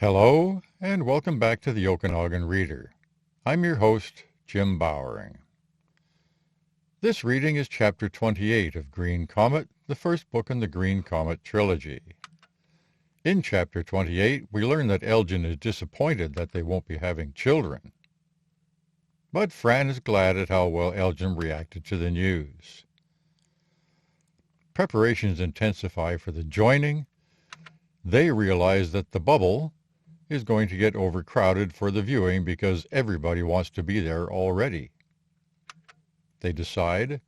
Hello, and welcome back to the Okanagan Reader. I'm your host, Jim Bowering. This reading is Chapter 28 of Green Comet, the first book in the Green Comet trilogy. In Chapter 28, we learn that Elgin is disappointed that they won't be having children. But Fran is glad at how well Elgin reacted to the news. Preparations intensify for the joining. They realize that the bubble is going to get overcrowded for the viewing because everybody wants to be there already. They decide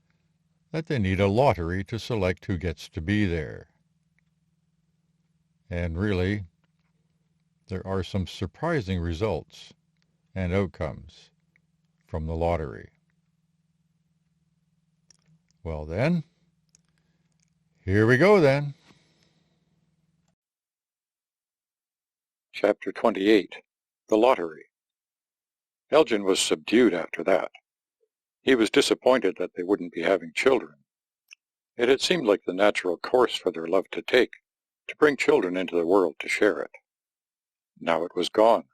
that they need a lottery to select who gets to be there. And really, there are some surprising results and outcomes from the lottery. Well then, here we go then. Chapter 28, The Lottery. Elgin was subdued after that. He was disappointed that they wouldn't be having children. It had seemed like the natural course for their love to take, to bring children into the world to share it. Now it was gone.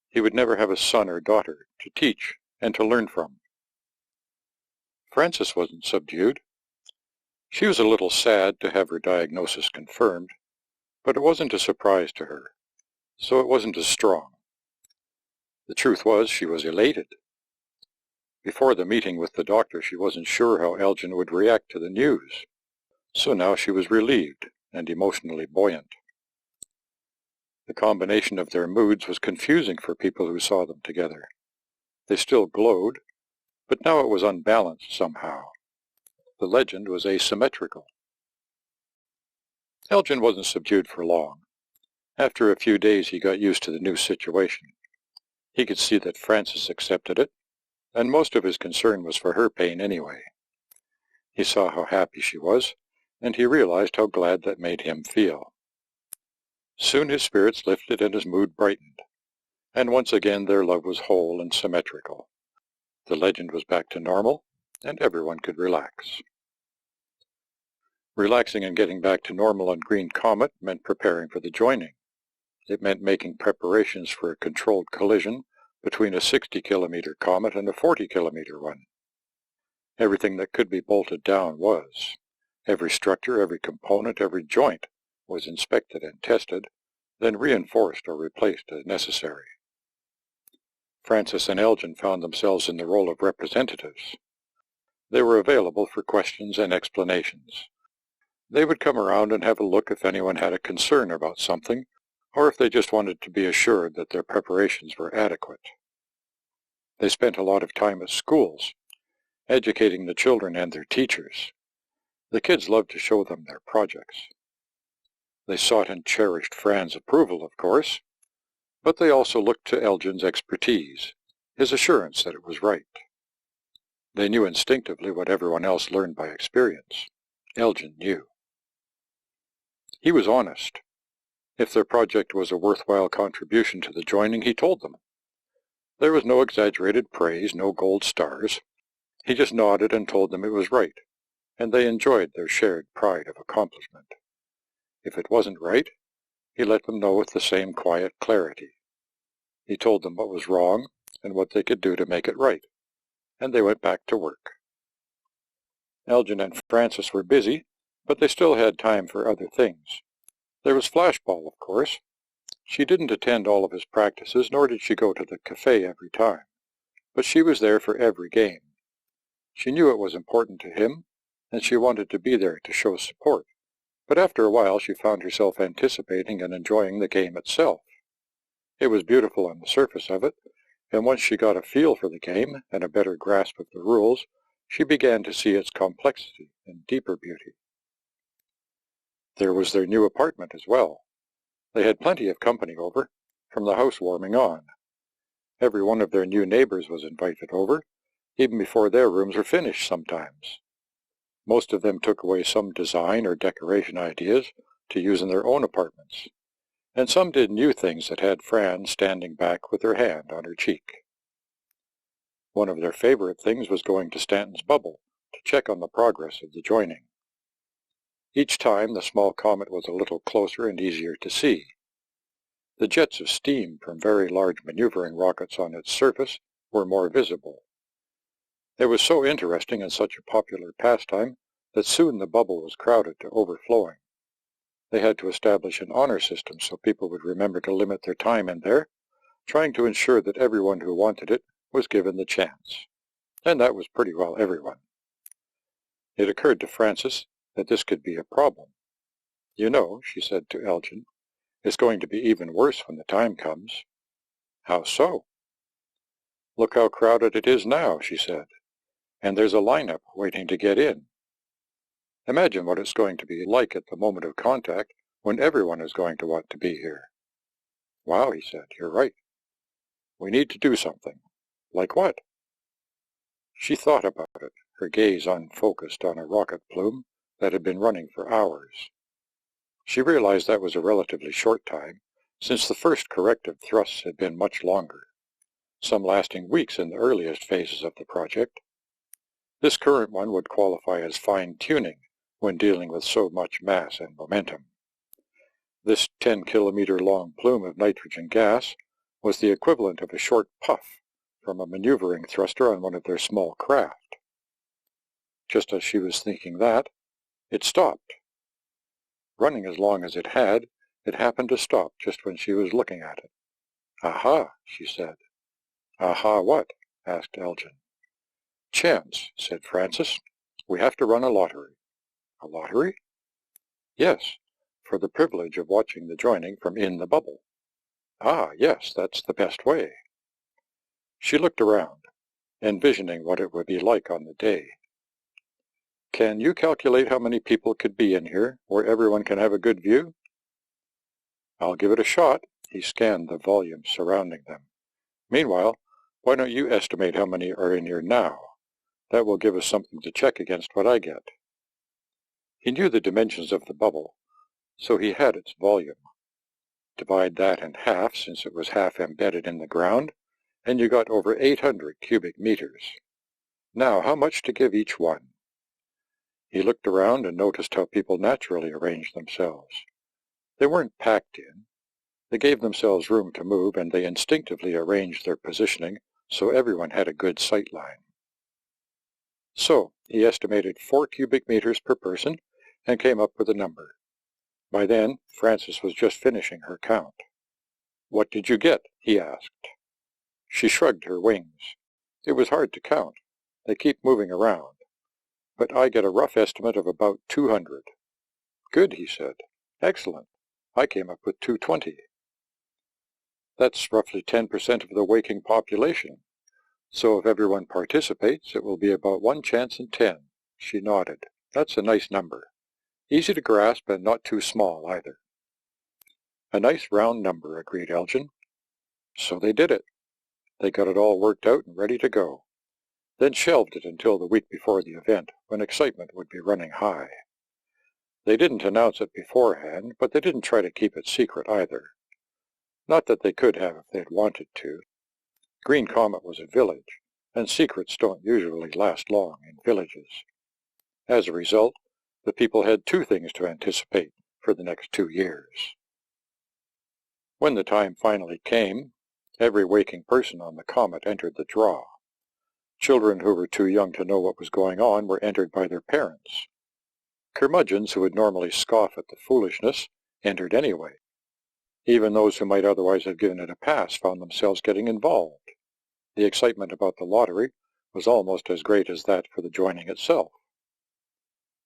He would never have a son or daughter to teach and to learn from. Frances wasn't subdued. She was a little sad to have her diagnosis confirmed, but it wasn't a surprise to her, so it wasn't as strong. The truth was she was elated. Before the meeting with the doctor, she wasn't sure how Elgin would react to the news, so now she was relieved and emotionally buoyant. The combination of their moods was confusing for people who saw them together. They still glowed, but now it was unbalanced somehow. The legend was asymmetrical. Elgin wasn't subdued for long. After a few days he got used to the new situation. He could see that Frances accepted it, and most of his concern was for her pain anyway. He saw how happy she was, and he realized how glad that made him feel. Soon his spirits lifted and his mood brightened, and once again their love was whole and symmetrical. The legend was back to normal, and everyone could relax. Relaxing and getting back to normal on Green Comet meant preparing for the joining. It meant making preparations for a controlled collision between a 60-kilometer comet and a 40-kilometer one. Everything that could be bolted down was. Every structure, every component, every joint was inspected and tested, then reinforced or replaced as necessary. Frances and Elgin found themselves in the role of representatives. They were available for questions and explanations. They would come around and have a look if anyone had a concern about something, or if they just wanted to be assured that their preparations were adequate. They spent a lot of time at schools, educating the children and their teachers. The kids loved to show them their projects. They sought and cherished Fran's approval, of course, but they also looked to Elgin's expertise, his assurance that it was right. They knew instinctively what everyone else learned by experience. Elgin knew. He was honest. If their project was a worthwhile contribution to the joining, he told them. There was no exaggerated praise, no gold stars. He just nodded and told them it was right, and they enjoyed their shared pride of accomplishment. If it wasn't right, he let them know with the same quiet clarity. He told them what was wrong and what they could do to make it right, and they went back to work. Elgin and Frances were busy, but they still had time for other things. There was flashball, of course. She didn't attend all of his practices, nor did she go to the cafe every time, but she was there for every game. She knew it was important to him, and she wanted to be there to show support, but after a while she found herself anticipating and enjoying the game itself. It was beautiful on the surface of it, and once she got a feel for the game and a better grasp of the rules, she began to see its complexity and deeper beauty. There was their new apartment as well. They had plenty of company over, from the housewarming on. Every one of their new neighbors was invited over, even before their rooms were finished sometimes. Most of them took away some design or decoration ideas to use in their own apartments, and some did new things that had Fran standing back with her hand on her cheek. One of their favorite things was going to Stanton's bubble to check on the progress of the joining. Each time the small comet was a little closer and easier to see. The jets of steam from very large maneuvering rockets on its surface were more visible. It was so interesting and such a popular pastime that soon the bubble was crowded to overflowing. They had to establish an honor system so people would remember to limit their time in there, trying to ensure that everyone who wanted it was given the chance. And that was pretty well everyone. It occurred to Frances that this could be a problem. "You know," she said to Elgin, "it's going to be even worse when the time comes." "How so?" "Look how crowded it is now," she said, "and there's a lineup waiting to get in. Imagine what it's going to be like at the moment of contact when everyone is going to want to be here." "Wow," he said, "you're right. We need to do something." "Like what?" She thought about it, her gaze unfocused on a rocket plume that had been running for hours. She realized that was a relatively short time, since the first corrective thrusts had been much longer, some lasting weeks in the earliest phases of the project. This current one would qualify as fine-tuning when dealing with so much mass and momentum. This 10-kilometer-long plume of nitrogen gas was the equivalent of a short puff from a maneuvering thruster on one of their small craft. Just as she was thinking that, it stopped. Running as long as it happened to stop just when she was looking at it. "Aha," she said. "Aha what?" asked Elgin. "Chance," said Frances. "We have to run a lottery." "A lottery?" "Yes, for the privilege of watching the joining from in the bubble." "Ah, yes, that's the best way." She looked around, envisioning what it would be like on the day. "Can you calculate how many people could be in here, where everyone can have a good view?" "I'll give it a shot." He scanned the volume surrounding them. "Meanwhile, why don't you estimate how many are in here now? That will give us something to check against what I get." He knew the dimensions of the bubble, so he had its volume. Divide that in half, since it was half embedded in the ground, and you got over 800 cubic meters. Now, how much to give each one? He looked around and noticed how people naturally arranged themselves. They weren't packed in. They gave themselves room to move, and they instinctively arranged their positioning so everyone had a good sight line. So, he estimated 4 cubic meters per person and came up with a number. By then, Frances was just finishing her count. "What did you get?" he asked. She shrugged her wings. "It was hard to count. They keep moving around. But I get a rough estimate of about 200. "Good," he said. "Excellent. I came up with 220. That's roughly 10% of the waking population. So if everyone participates, it will be about 1 chance in 10. She nodded. "That's a nice number. Easy to grasp and not too small either." "A nice round number," agreed Elgin. So they did it. They got it all worked out and ready to go, then shelved it until the week before the event, when excitement would be running high. They didn't announce it beforehand, but they didn't try to keep it secret either. Not that they could have if they'd wanted to. Green Comet was a village, and secrets don't usually last long in villages. As a result, the people had 2 things to anticipate for the next 2 years. When the time finally came, every waking person on the comet entered the draw. Children who were too young to know what was going on were entered by their parents. Curmudgeons who would normally scoff at the foolishness entered anyway. Even those who might otherwise have given it a pass found themselves getting involved. The excitement about the lottery was almost as great as that for the joining itself.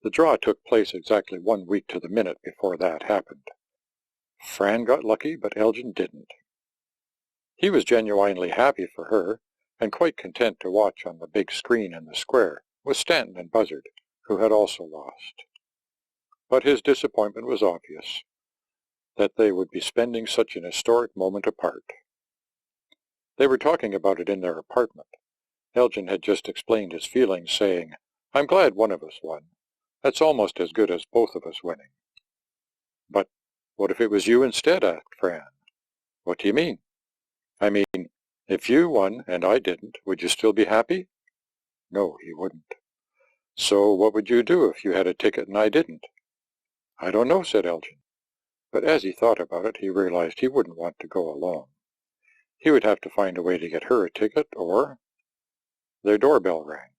The draw took place exactly 1 week to the minute before that happened. Fran got lucky, but Elgin didn't. He was genuinely happy for her, and quite content to watch on the big screen in the square with Stanton and Buzzard, who had also lost. But his disappointment was obvious, that they would be spending such an historic moment apart. They were talking about it in their apartment. Elgin had just explained his feelings, saying, "I'm glad one of us won. That's almost as good as both of us winning." "But what if it was you instead?" asked Fran. "What do you mean?" "I mean, if you won and I didn't, would you still be happy?" No, he wouldn't. "So what would you do if you had a ticket and I didn't?" "I don't know," said Elgin. But as he thought about it, he realized he wouldn't want to go alone. He would have to find a way to get her a ticket, or... Their doorbell rang.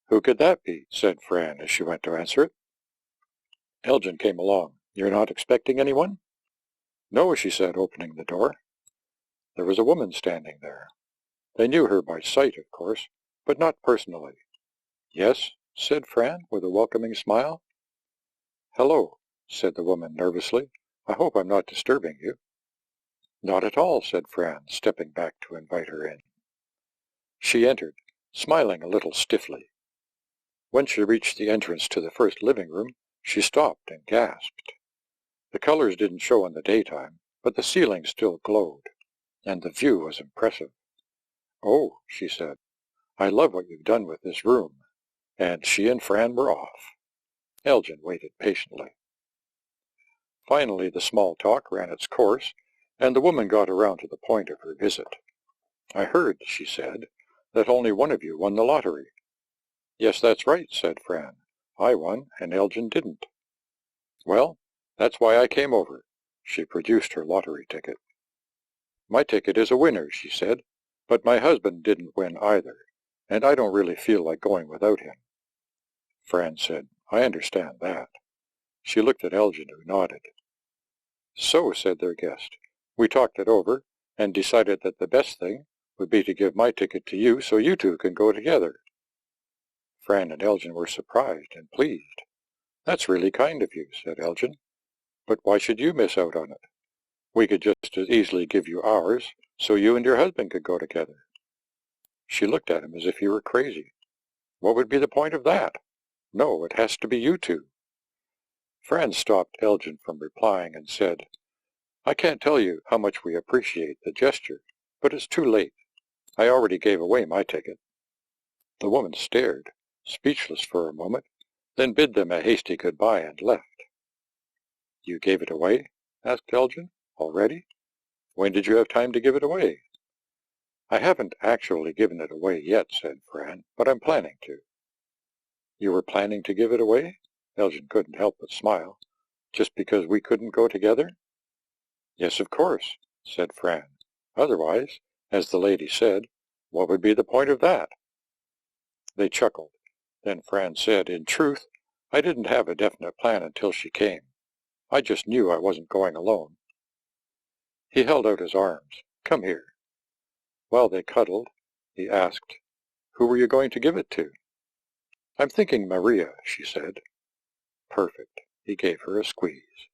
"Who could that be?" said Fran as she went to answer it. Elgin came along. "You're not expecting anyone?" "No," she said, opening the door. There was a woman standing there. They knew her by sight, of course, but not personally. "Yes?" said Fran, with a welcoming smile. "Hello," said the woman nervously. "I hope I'm not disturbing you." "Not at all," said Fran, stepping back to invite her in. She entered, smiling a little stiffly. When she reached the entrance to the first living room, she stopped and gasped. The colors didn't show in the daytime, but the ceiling still glowed, and the view was impressive. "Oh," she said, "I love what you've done with this room." And she and Fran were off. Elgin waited patiently. Finally, the small talk ran its course, and the woman got around to the point of her visit. "I heard," she said, "that only one of you won the lottery." "Yes, that's right," said Fran. "I won, and Elgin didn't." "Well, that's why I came over." She produced her lottery ticket. "My ticket is a winner," she said, "but my husband didn't win either, and I don't really feel like going without him." Fran said, "I understand that." She looked at Elgin, who nodded. "So," said their guest, "we talked it over, and decided that the best thing would be to give my ticket to you so you two can go together." Fran and Elgin were surprised and pleased. "That's really kind of you," said Elgin. "But why should you miss out on it? We could just as easily give you ours, so you and your husband could go together." She looked at him as if he were crazy. "What would be the point of that? No, it has to be you two." Fran stopped Elgin from replying and said, "I can't tell you how much we appreciate the gesture, but it's too late. I already gave away my ticket." The woman stared, speechless for a moment, then bid them a hasty goodbye and left. "You gave it away?" asked Elgin. "Already? When did you have time to give it away?" "I haven't actually given it away yet," said Fran, "but I'm planning to." "You were planning to give it away?" Elgin couldn't help but smile. "Just because we couldn't go together?" "Yes, of course," said Fran. "Otherwise, as the lady said, what would be the point of that?" They chuckled. Then Fran said, "In truth, I didn't have a definite plan until she came. I just knew I wasn't going alone." He held out his arms. "Come here." While they cuddled, he asked, "Who were you going to give it to?" "I'm thinking Maria," she said. "Perfect." He gave her a squeeze.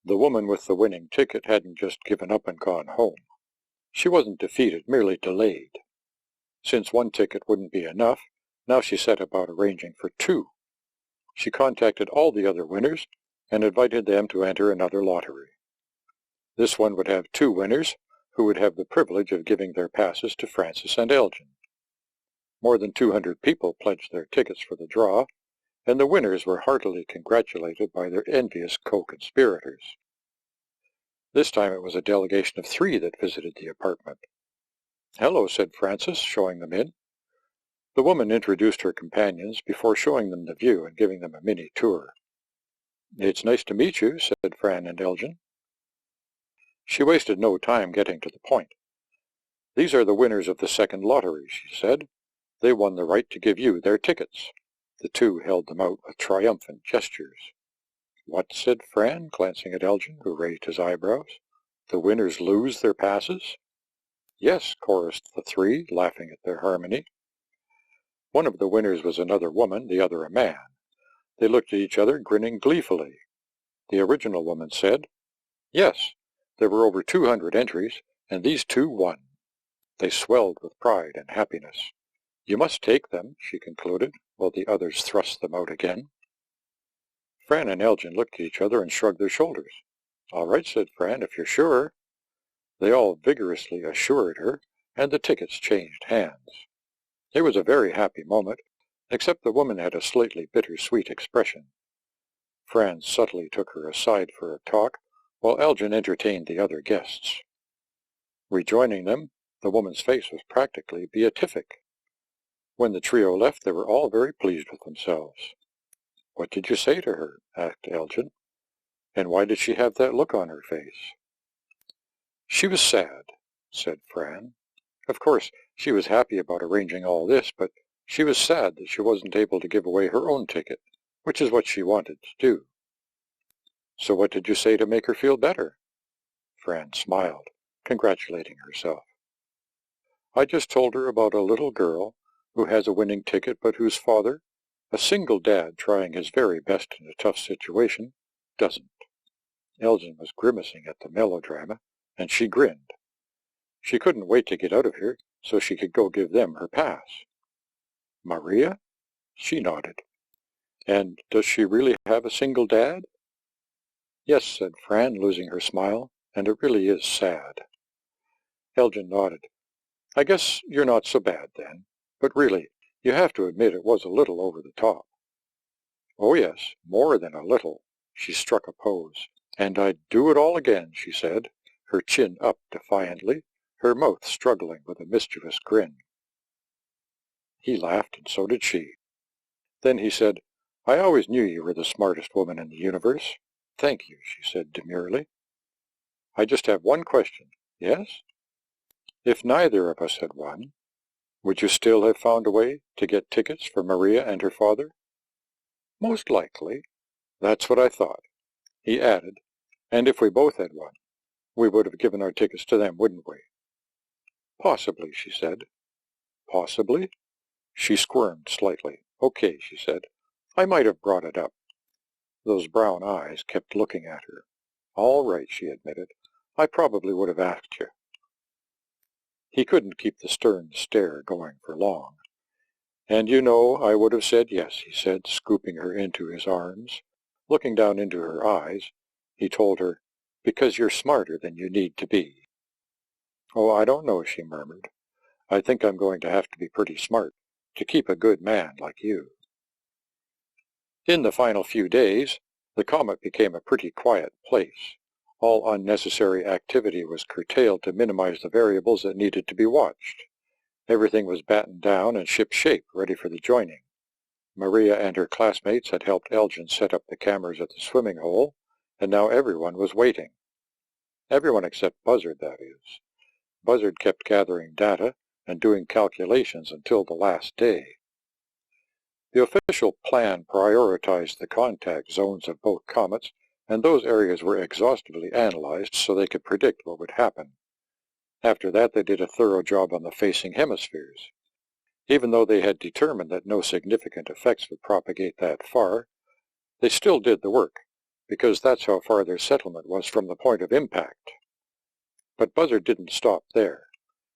The woman with the winning ticket hadn't just given up and gone home. She wasn't defeated, merely delayed. Since one ticket wouldn't be enough, now she set about arranging for two. She contacted all the other winners and invited them to enter another lottery. This one would have two winners, who would have the privilege of giving their passes to Francis and Elgin. More than 200 people pledged their tickets for the draw, and the winners were heartily congratulated by their envious co-conspirators. This time it was a delegation of 3 that visited the apartment. "Hello," said Francis, showing them in. The woman introduced her companions before showing them the view and giving them a mini tour. "It's nice to meet you," said Fran and Elgin. She wasted no time getting to the point. "These are the winners of the second lottery," she said. "They won the right to give you their tickets." The two held them out with triumphant gestures. "What?" said Fran, glancing at Elgin, who raised his eyebrows. "The winners lose their passes?" "Yes," chorused the 3, laughing at their harmony. One of the winners was another woman, the other a man. They looked at each other, grinning gleefully. The original woman said, "Yes, there were over 200 entries, and these 2 won." They swelled with pride and happiness. "You must take them," she concluded, while the others thrust them out again. Fran and Elgin looked at each other and shrugged their shoulders. "All right," said Fran, "if you're sure." They all vigorously assured her, and the tickets changed hands. It was a very happy moment, except the woman had a slightly bittersweet expression. Fran subtly took her aside for a talk, while Elgin entertained the other guests. Rejoining them, the woman's face was practically beatific. When the trio left, they were all very pleased with themselves. "What did you say to her?" asked Elgin. And why did she have that look on her face? She was sad, said Fran. Of course, she was happy about arranging all this, but she was sad that she wasn't able to give away her own ticket, which is what she wanted to do. So what did you say to make her feel better? Fran smiled, congratulating herself. I just told her about a little girl who has a winning ticket but whose father, a single dad trying his very best in a tough situation, doesn't. Elgin was grimacing at the melodrama, and she grinned. She couldn't wait to get out of here so she could go give them her pass. Maria? She nodded. And does she really have a single dad? Yes, said Fran, losing her smile, and it really is sad. Elgin nodded. I guess you're not so bad then, but really, you have to admit it was a little over the top. Oh yes, more than a little. She struck a pose. And I'd do it all again, she said, her chin up defiantly, her mouth struggling with a mischievous grin. He laughed, and so did she. Then he said, I always knew you were the smartest woman in the universe. Thank you, she said demurely. I just have one question. Yes? If neither of us had won, would you still have found a way to get tickets for Maria and her father? Most likely. That's what I thought. He added, and if we both had won, we would have given our tickets to them, wouldn't we? Possibly, she said. Possibly? She squirmed slightly. Okay, she said. I might have brought it up. Those brown eyes kept looking at her. All right, she admitted. I probably would have asked you. He couldn't keep the stern stare going for long. And you know I would have said yes, he said, scooping her into his arms. Looking down into her eyes, he told her, because you're smarter than you need to be. Oh, I don't know, she murmured. I think I'm going to have to be pretty smart to keep a good man like you. In the final few days, the comet became a pretty quiet place. All unnecessary activity was curtailed to minimize the variables that needed to be watched. Everything was battened down and ship-shape, ready for the joining. Maria and her classmates had helped Elgin set up the cameras at the swimming hole, and now everyone was waiting. Everyone except Buzzard, that is. Buzzard kept gathering data and doing calculations until the last day. The official plan prioritized the contact zones of both comets, and those areas were exhaustively analyzed so they could predict what would happen. After that, they did a thorough job on the facing hemispheres. Even though they had determined that no significant effects would propagate that far, they still did the work, because that's how far their settlement was from the point of impact. But Buzzard didn't stop there.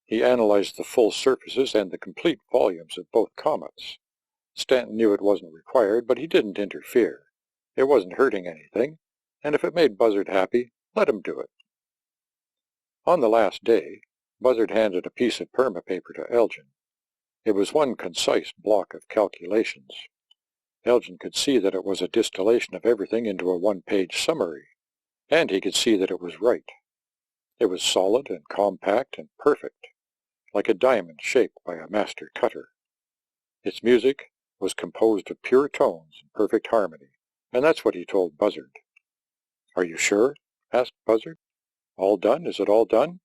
He analyzed the full surfaces and the complete volumes of both comets. Stanton knew it wasn't required, but he didn't interfere. It wasn't hurting anything, and if it made Buzzard happy, let him do it. On the last day, Buzzard handed a piece of perma-paper to Elgin. It was one concise block of calculations. Elgin could see that it was a distillation of everything into a one-page summary, and he could see that it was right. It was solid and compact and perfect, like a diamond shaped by a master cutter. Its music was composed of pure tones and perfect harmony, and that's what he told Buzzard. Are you sure? Asked Buzzard. All done? Is it all done?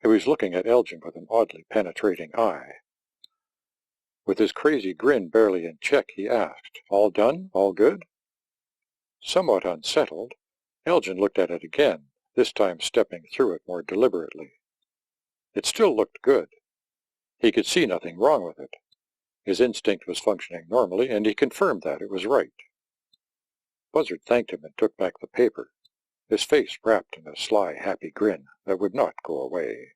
He was looking at Elgin with an oddly penetrating eye. With his crazy grin barely in check, he asked, All done? All good? Somewhat unsettled, Elgin looked at it again, this time stepping through it more deliberately. It still looked good. He could see nothing wrong with it. His instinct was functioning normally, and he confirmed that it was right. Buzzard thanked him and took back the paper, his face wrapped in a sly, happy grin that would not go away.